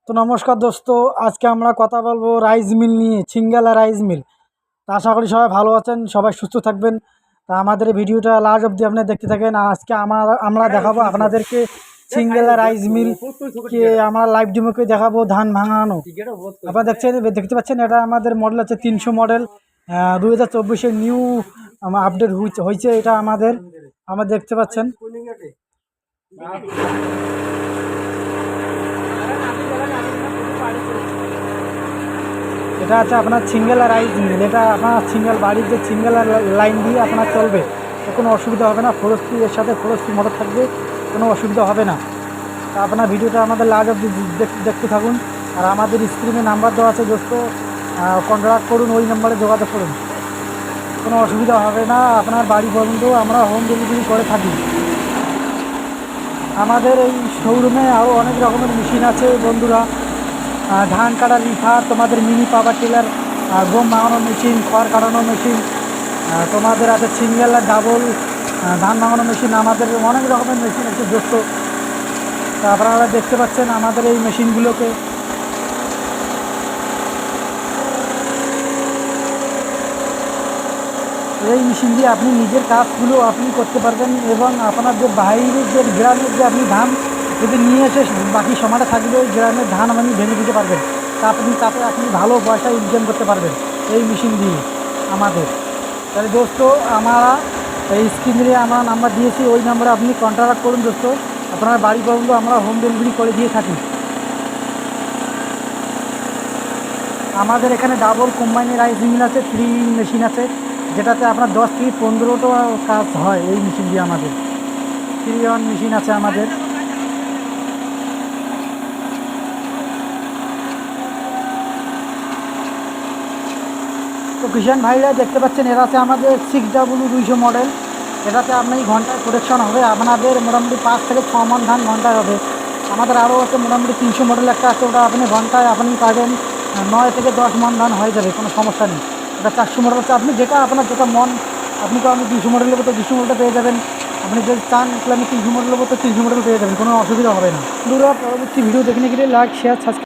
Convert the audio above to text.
তো নমস্কার দোস্ত, আজকে আমরা কথা বলবো রাইস মিল নিয়ে, সিঙ্গেলা রাইস মিল। তা আশা করি সবাই ভালো আছেন, সবাই সুস্থ থাকবেন। তা আমাদের এই ভিডিওটা লাস্ট অবধি আপনি দেখতে থাকেন। আজকে আমরা দেখাবো আপনাদেরকে সিঙ্গেলা রাইস মিল কে আমরা লাইভ ডেমোকে দেখাবো ধান ভাঙানো। আপনারা দেখতে পাচ্ছেন, এটা আমাদের মডেল আছে 300 মডেল, 2024-এর নিউ আপডেট হয়েছে। এটা আমাদের দেখতে পাচ্ছেন। এটা আছে আপনার সিঙ্গেল রাইস মিল। এটা আপনার সিঙ্গেল বাড়ির যে সিঙ্গেল লাইন দিয়ে আপনার চলবে, কোনো অসুবিধা হবে না। ফরস্টি এর সাথে ফরস্টি মোটর থাকবে, কোনো অসুবিধা হবে না। তা আপনার ভিডিওটা আমাদের লাস্ট অবধি দেখতে থাকুন। আর আমাদের স্ক্রিনে নাম্বার দেওয়া আছে দোস্ত, কন্ট্যাক্ট করুন, ওই নাম্বারে যোগাযোগ করুন, কোনো অসুবিধা হবে না। আপনার বাড়ি পর্যন্ত আমরা হোম ডেলিভারি করে থাকি। আমাদের এই শোরুমে আরও অনেক রকমের মেশিন আছে বন্ধুরা। ধান কাটা লিফার, তোমাদের মিনি পাওয়ার টিলার, গম ভাঙানোর মেশিন, খড় কাটানোর মেশিন, তোমাদের আছে সিঙ্গেল আর ডাবল ধান ভাঙানোর মেশিন। আমাদের অনেক রকমের মেশিন আছে দোস্ত। তা আপনারা দেখতে পাচ্ছেন আমাদের এই মেশিনগুলোকে। এই মেশিন দিয়ে আপনি নিজের কাজগুলো আপনি করতে পারবেন, এবং আপনার যে বাইরের যে গ্রামের যে আপনি ধান যদি নিয়ে এসে বাকি সময়টা থাকবে, ওই গ্রামের ধান আপনি ভেঙে দিতে পারবেন। তাতে আপনি ভালো পয়সা ইনকাম করতে পারবেন এই মেশিন দিয়ে আমাদের। তাহলে দোস্ত, আমরা এই স্ক্রিনে আমরা নাম্বার দিয়েছি, ওই নাম্বারে আপনি কন্ট্যাক্ট করুন দোস্ত। আপনার বাড়ি পর্যন্ত আমরা হোম ডেলিভারি করে দিয়ে থাকি। আমাদের এখানে ডাবল কম্বাইনের রাইস মিল আছে, 3 মেশিন আছে, যেটাতে আপনার 10 থেকে 15টা কাজ হয় এই মেশিন দিয়ে। আমাদের 3-in মেশিন আছে আমাদের। তো কিষান ভাইরা দেখতে পাচ্ছেন, এরা আছে আমাদের 6W200 মডেল। এটাতে আপনি ঘন্টায় প্রোডাকশন হবে আপনাদের মোটামুটি 5 থেকে 6 মণ ধান ঘন্টায় হবে। আমাদের আরও আছে মোটামুটি 300 মডেল একটা আছে, ওটা আপনি ঘন্টায় আপনি পাবেন 9 থেকে 10 মণ ধান হয়ে যাবে, কোনো সমস্যা নেই। এটা 400 মডেল আছে, আপনি যেটা আপনার যেটা মন, আপনি তো আমি 200 মডেল নেবো তো 200 মডেলটা পেয়ে যাবেন। আপনি যদি চান তাহলে আমি 300 মডেল নেবো তো 300 মডেল পেয়ে যাবেন, কোনো অসুবিধা হবে না। বন্ধুরা, পরবর্তী ভিডিও দেখতে গেলে লাইক, শেয়ার, সাবস্ক্রাইব।